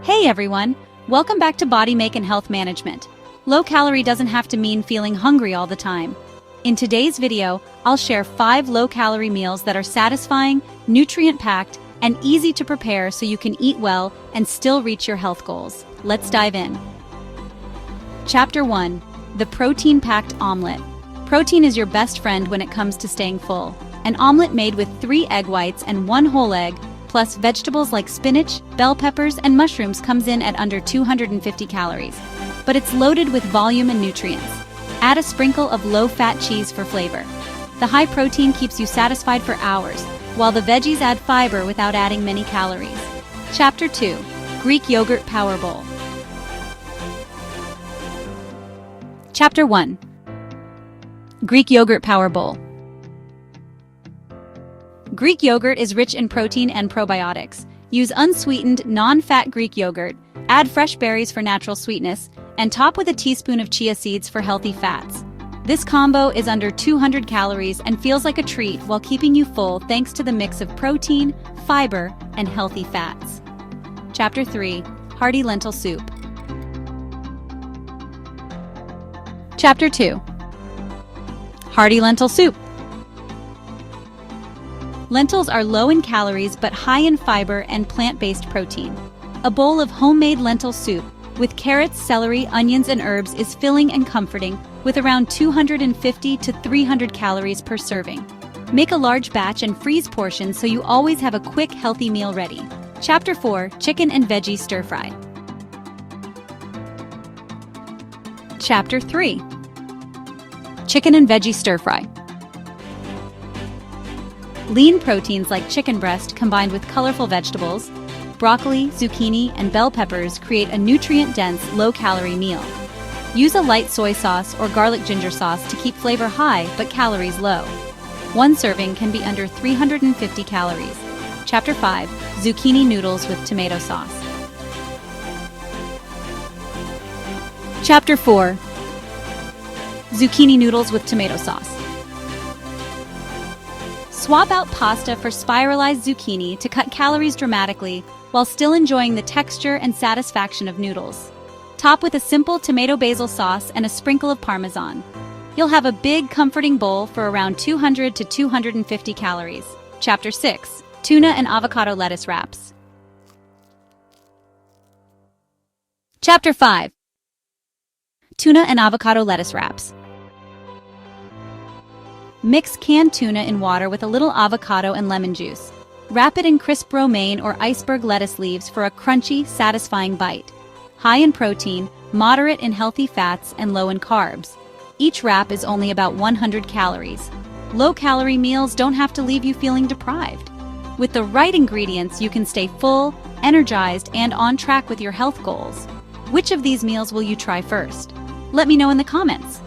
Hey everyone! Welcome back to Body Make and Health Management. Low calorie doesn't have to mean feeling hungry all the time. In today's video, I'll share 5 low-calorie meals that are satisfying, nutrient-packed, and easy to prepare so you can eat well and still reach your health goals. Let's dive in. Chapter 1. The protein-packed omelet. Protein is your best friend when it comes to staying full. An omelet made with 3 egg whites and 1 whole egg, plus vegetables like spinach, bell peppers, and mushrooms comes in at under 250 calories. But it's loaded with volume and nutrients. Add a sprinkle of low-fat cheese for flavor. The high protein keeps you satisfied for hours, while the veggies add fiber without adding many calories. Chapter 2. Greek Yogurt Power Bowl. Chapter 1. Greek Yogurt Power Bowl. Greek yogurt is rich in protein and probiotics. Use unsweetened, non-fat Greek yogurt, add fresh berries for natural sweetness, and top with a teaspoon of chia seeds for healthy fats. This combo is under 200 calories and feels like a treat while keeping you full thanks to the mix of protein, fiber, and healthy fats. Chapter 3. Hearty Lentil Soup. Chapter 2. Hearty Lentil Soup. Lentils are low in calories but high in fiber and plant-based protein. A bowl of homemade lentil soup with carrots, celery, onions, and herbs is filling and comforting with around 250 to 300 calories per serving. Make a large batch and freeze portions so you always have a quick, healthy meal ready. Chapter 4. Chicken and Veggie Stir-Fry. Chapter 3. Chicken and Veggie Stir-Fry. Lean proteins like chicken breast combined with colorful vegetables, broccoli, zucchini, and bell peppers create a nutrient-dense, low-calorie meal. Use a light soy sauce or garlic ginger sauce to keep flavor high but calories low. One serving can be under 350 calories. Chapter 5. Zucchini Noodles with Tomato Sauce. Chapter 4. Zucchini Noodles with Tomato Sauce. Swap out pasta for spiralized zucchini to cut calories dramatically while still enjoying the texture and satisfaction of noodles. Top with a simple tomato basil sauce and a sprinkle of Parmesan. You'll have a big, comforting bowl for around 200 to 250 calories. Chapter 6. Tuna and Avocado Lettuce Wraps. Chapter 5. Tuna and Avocado Lettuce Wraps. Mix canned tuna in water with a little avocado and lemon juice. Wrap it in crisp romaine or iceberg lettuce leaves for a crunchy, satisfying bite. High in protein, moderate in healthy fats, and low in carbs. Each wrap is only about 100 calories. Low-calorie meals don't have to leave you feeling deprived. With the right ingredients, you can stay full, energized, and on track with your health goals. Which of these meals will you try first? Let me know in the comments.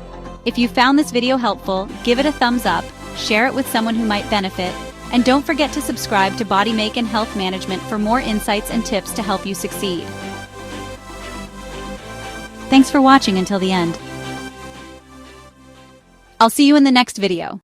If you found this video helpful, give it a thumbs up, share it with someone who might benefit, and don't forget to subscribe to Body Make and Health Management for more insights and tips to help you succeed. Thanks for watching until the end. I'll see you in the next video.